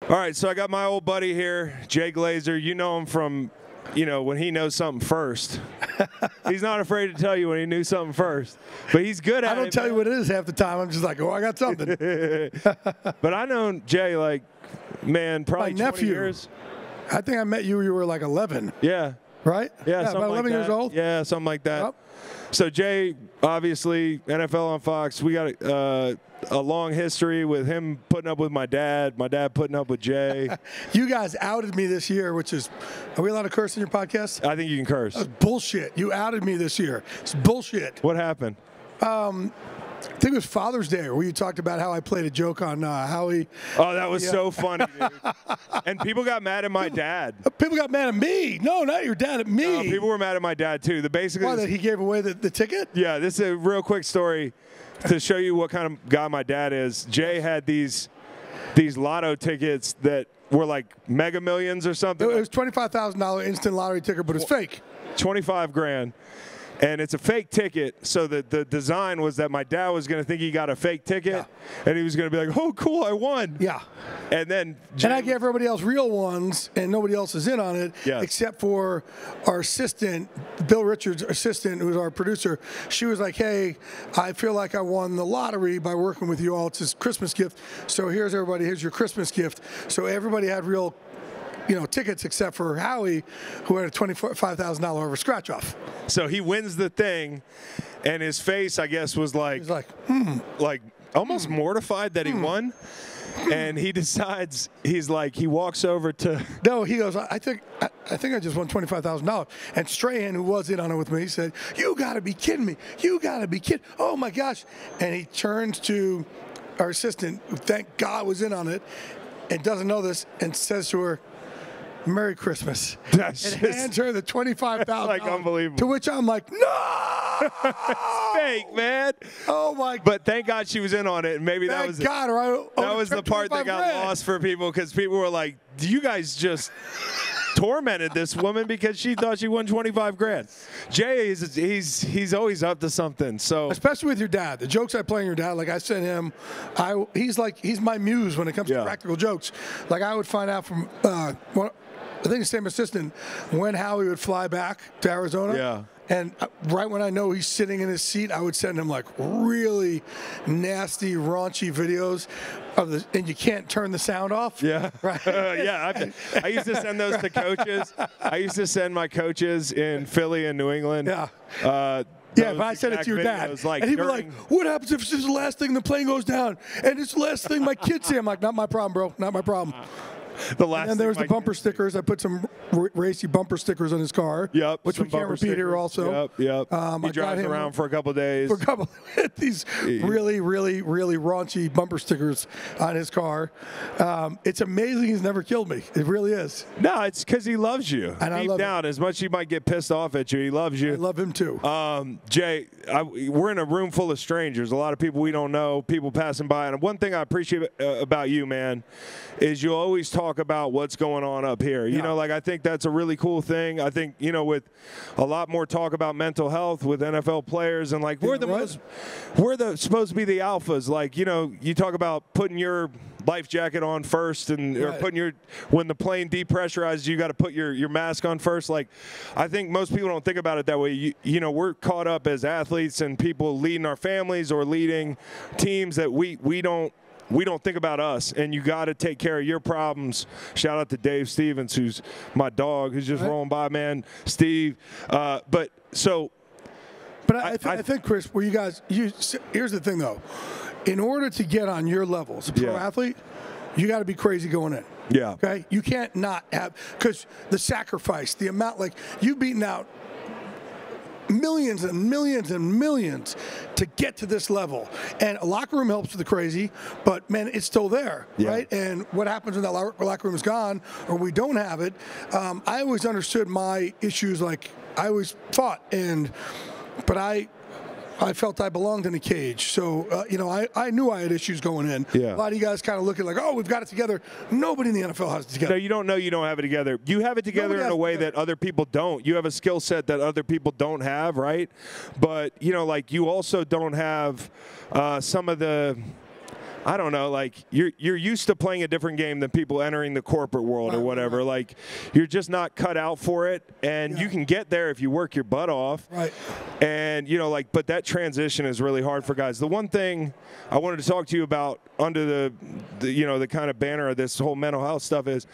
All right, so I got my old buddy here, Jay Glazer. You know him from, when he knows something first. He's not afraid to tell you when he knew something first. But he's good at it. I don't tell you what it is half the time. I'm just like, oh, I got something. But I known Jay, probably 20 years. I think I met you when you were like 11. Yeah. Right? Yeah, about 11 years old? Yeah, something like that. Yep. So, Jay, obviously, NFL on Fox, we got a long history with him putting up with my dad putting up with Jay. You guys outed me this year, which is – are we allowed to curse in your podcast? I think you can curse. That's bullshit. You outed me this year. It's bullshit. What happened? I think it was Father's Day where you talked about how I played a joke on Howie. Oh, that was so funny, dude. And people got mad at my dad. People got mad at me. No, not your dad, at me. No, people were mad at my dad, too. Why, that he gave away the ticket? Yeah, this is a real quick story to show you what kind of guy my dad is. Jay had these lotto tickets that were like Mega Millions or something. It was $25,000 instant lottery ticket, but it's fake. 25 grand. And it's a fake ticket, so the design was that my dad was going to think he got a fake ticket, and he was going to be like, oh, cool, I won. Yeah. And then and I gave everybody else real ones, and nobody else is in on it, except for our assistant, Bill Richards' assistant, who's our producer. She was like, hey, I feel like I won the lottery by working with you all. It's his Christmas gift. So here's everybody. Here's your Christmas gift. So everybody had real tickets except for Howie, who had a $25,000 over scratch off. So he wins the thing, and his face, I guess, was like, he's like, almost mortified that he won. And he decides, he walks over to. No, he goes, I think I just won $25,000. And Strahan, who was in on it with me, said, you got to be kidding me. You got to be kidding. Oh, my gosh. And he turns to our assistant, who thank God was in on it, and doesn't know this, and says to her, Merry Christmas. And hands her the $25,000. Like unbelievable. To which I'm like, no! It's fake, man. Oh, my God. But thank God she was in on it, and maybe that was the part that got lost for people, because people were like, you guys just tormented this woman because she thought she won 25 grand. Jay, he's always up to something. So especially with your dad. The jokes I play on your dad, like I sent him, he's my muse when it comes to practical jokes. Like I would find out from I think the same assistant when Howie would fly back to Arizona. Yeah. And right when I know he's sitting in his seat, I would send him like really nasty, raunchy videos of and you can't turn the sound off. Yeah. Right. Yeah. I used to send those to coaches. I used to send my coaches in Philly and New England. Yeah. But I sent it to your dad. And he'd be like, what happens if this is the last thing the plane goes down? And it's the last thing my kids say. I'm like, not my problem, bro. Not my problem. And then there was the bumper stickers. I put some racy bumper stickers on his car. Yep. Which we can't repeat here also. Yep. He drives around for a couple of days. These really, really, really raunchy bumper stickers on his car. It's amazing he's never killed me. It really is. No, it's because he loves you. And Deep down, as much as he might get pissed off at you, he loves you. I love him too. Jay, we're in a room full of strangers. A lot of people we don't know, people passing by. And one thing I appreciate about you, man, is you always talk about what's going on up here. You know, I think that's a really cool thing. I think, with a lot more talk about mental health with NFL players, and we're supposed to be the alphas. You talk about putting your life jacket on first, and or putting when the plane depressurizes, you got to put your mask on first. I think most people don't think about it that way. We're caught up as athletes and people leading our families or leading teams that we don't think about us, and you got to take care of your problems. Shout out to Dave Stevens, who's my dog, who's just rolling by, man. Steve. But I think, Chris, here's the thing, though. In order to get on your level as a pro athlete, you got to be crazy going in. Yeah. Okay? You can't not have – because the sacrifice, the amount – you've beaten out millions and millions and millions to get to this level. And a locker room helps with the crazy, but, man, it's still there, right? And what happens when that locker room is gone or we don't have it, I always understood my issues. I always fought, but I felt I belonged in a cage. So, I knew I had issues going in. Yeah. A lot of you guys kind of looking like, oh, we've got it together. Nobody in the NFL has it together. No, you don't know you don't have it together. You have it together in a way that other people don't. You have a skill set that other people don't have, right? But, you also don't have some of the – I don't know, like you're used to playing a different game than people entering the corporate world or whatever. Like you're just not cut out for it, and you can get there if you work your butt off. Right. And you know, like, but that transition is really hard for guys. The one thing I wanted to talk to you about under the you know, the kind of banner of this whole mental health stuff is,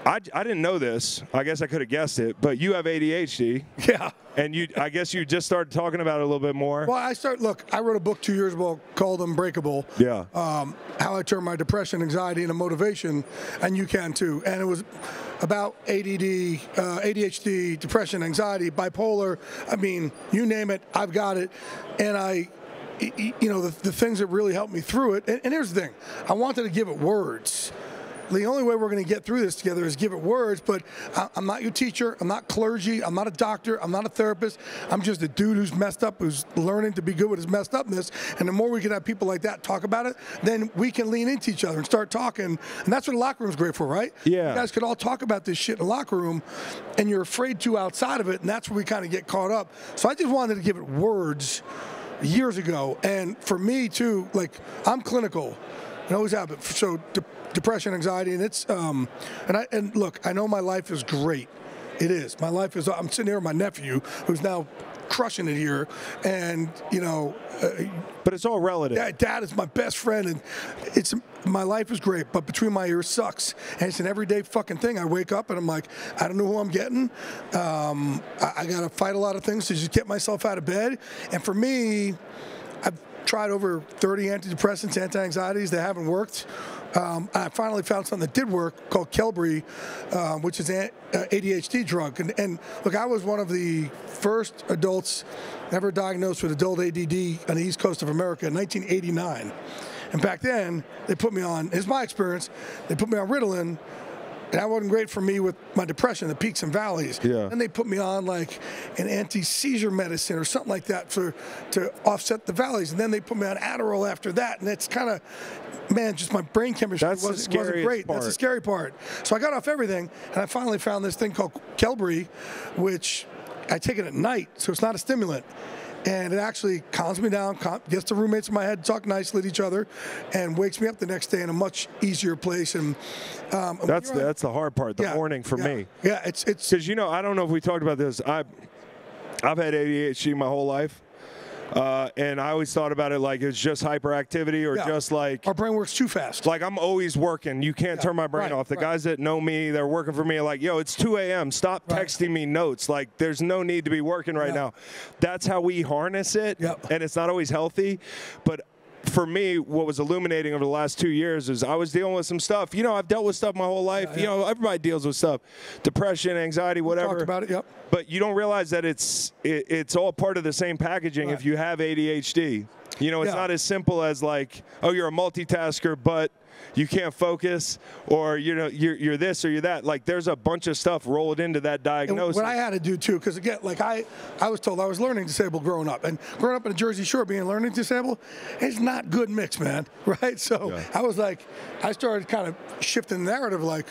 I didn't know this. I guess I could have guessed it, but you have ADHD. Yeah. And I guess you just started talking about it a little bit more. Well, look, I wrote a book 2 years ago called Unbreakable. Yeah. How I turned my depression, anxiety into motivation, and you can too. And it was about ADD, ADHD, depression, anxiety, bipolar. I mean, you name it, I've got it. And you know, the things that really helped me through it. And here's the thing, I wanted to give it words. The only way we're going to get through this together is give it words, but I'm not your teacher. I'm not clergy. I'm not a doctor. I'm not a therapist. I'm just a dude who's messed up, who's learning to be good with his messed upness. And the more we can have people like that talk about it, then we can lean into each other and start talking. And that's what the locker room's great for, right? Yeah. You guys could all talk about this shit in the locker room, and you're afraid to outside of it, and that's where we kind of get caught up. So I just wanted to give it words years ago. And for me, too, like, I'm clinical. I always have it. So depression, anxiety, and it's and look, I know my life is great. It is. My life is. I'm sitting here with my nephew, who's now crushing it here, and you know. But it's all relative. Dad is my best friend, and my life is great, but between my ears sucks, and it's an everyday fucking thing. I wake up and I'm like, I don't know who I'm getting. I got to fight a lot of things to just get myself out of bed, and for me, I've tried over 30 antidepressants, anti-anxieties. They haven't worked. I finally found something that did work called Qelbree, which is an ADHD drug. And look, I was one of the first adults ever diagnosed with adult ADD on the East Coast of America in 1989. And back then, they put me on, here's my experience, they put me on Ritalin. And that wasn't great for me with my depression, the peaks and valleys. Yeah. And they put me on like an anti-seizure medicine or something like that to offset the valleys. And then they put me on Adderall after that. And it's kind of, man, just my brain chemistry wasn't great. Part. That's the scary part. So I got off everything, and I finally found this thing called Qelbree, which I take it at night, so it's not a stimulant. And it actually calms me down, gets the roommates in my head, talk nicely to each other, and wakes me up the next day in a much easier place. And that's the hard part, the morning for me. Yeah, it's because, you know, I don't know if we talked about this. I've had ADHD my whole life. And I always thought about it like it's just hyperactivity or just like... Our brain works too fast. Like I'm always working. You can't turn my brain off. The guys that know me, they're working for me, are like, yo, it's 2 a.m. Stop texting me notes. Like there's no need to be working right now. That's how we harness it. And it's not always healthy. But for me, what was illuminating over the last 2 years is I was dealing with some stuff. You know, I've dealt with stuff my whole life. You know, everybody deals with stuff. Depression, anxiety, whatever. We talked about it, But you don't realize that it's all part of the same packaging if you have ADHD. You know, it's not as simple as like, oh, you're a multitasker, but you can't focus, or you know, you're this or you're that. Like there's a bunch of stuff rolled into that diagnosis. And what I had to do too, because again, like I was told I was learning disabled growing up, and growing up in the Jersey Shore, being learning disabled, it's not good mix, man. Right? So I was like, I started kind of shifting the narrative, like,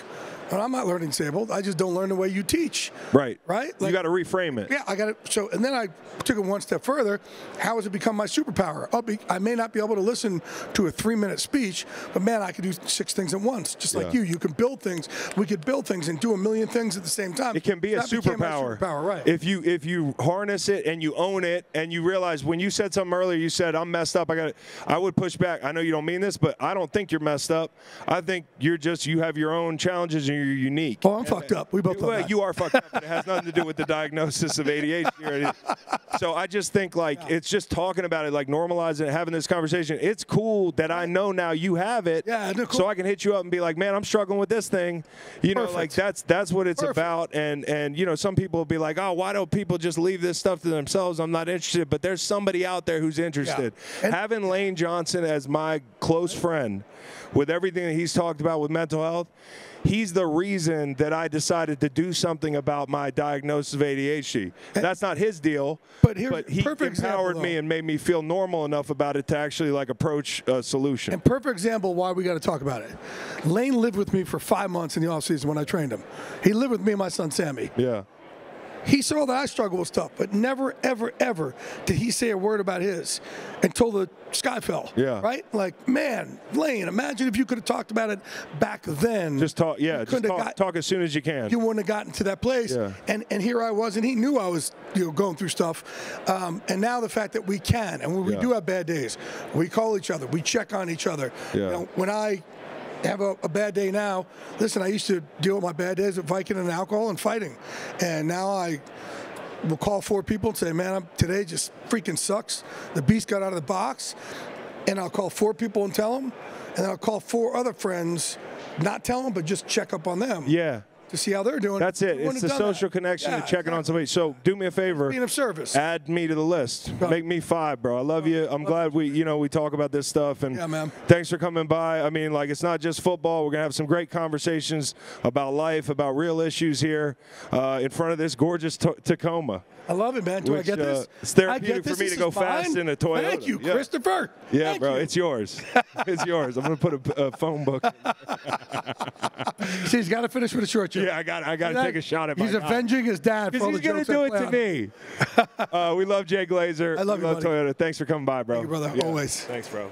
well, I'm not learning disabled. I just don't learn the way you teach. Right. Right? Like, you got to reframe it. Yeah, I got it. So, and then I took it one step further. How has it become my superpower? I may not be able to listen to a 3-minute speech, but man, I could do 6 things at once. Just like you. You can build things. We could build things and do a million things at the same time. It can be a superpower. Right. If you harness it and you own it and you realize when you said something earlier, you said, I'm messed up. I would push back. I know you don't mean this, but I don't think you're messed up. I think you have your own challenges and you're unique. Oh, I'm fucked up. We both Well, you are fucked up, but it has nothing to do with the diagnosis of ADHD or anything. So I just think like it's just talking about it, like normalizing it, having this conversation. It's cool that I know now you have it, so I can hit you up and be like, man, I'm struggling with this thing. You know, like that's what it's about. And you know, some people will be like, oh, why don't people just leave this stuff to themselves? I'm not interested. But there's somebody out there who's interested. And having Lane Johnson as my close friend, with everything that he's talked about with mental health, he's the reason that I decided to do something about my diagnosis of ADHD. That's not his deal, but he empowered me and made me feel normal enough about it to actually like approach a solution. And perfect example why we got to talk about it. Lane lived with me for 5 months in the offseason when I trained him. He lived with me and my son Sammy. Yeah. he saw that I struggle with stuff, but never, ever, ever did he say a word about his until the sky fell. Yeah. Right? Like, man, Lane, imagine if you could have talked about it back then. Just talk, yeah. Just talk as soon as you can. You wouldn't have gotten to that place. Yeah. And here I was, and he knew I was going through stuff. And now the fact that we can, and when we do have bad days, we call each other, we check on each other. Yeah. You know, when I have a bad day now, listen, I used to deal with my bad days with Viking and alcohol and fighting. And now I will call 4 people and say, man, today just freaking sucks. The beast got out of the box. And I'll call 4 people and tell them. And then I'll call 4 other friends, not tell them, but just check up on them. Yeah. To see how they're doing. That's it. It's the social connection to checking on somebody. So do me a favor. Being of service. Add me to the list. Make me 5, bro. I love you. I'm glad we talk about this stuff. And yeah, man. Thanks for coming by. I mean, like, it's not just football. We're going to have some great conversations about life, about real issues here in front of this gorgeous Tacoma. I love it, man. Do I get this? It's therapeutic for me to go fast in a Toyota. Thank you, Christopher. Yeah, Thank bro. you. It's yours. It's yours. I'm going to put a phone book. See, he's got to finish with a short joke. Yeah, I got to take a shot at my He's avenging his dad for all the jokes. He's going to do it to me. We love Jay Glazer. I love you, buddy. Toyota. Thanks for coming by, bro. Thank you, brother. Always. Thanks, bro.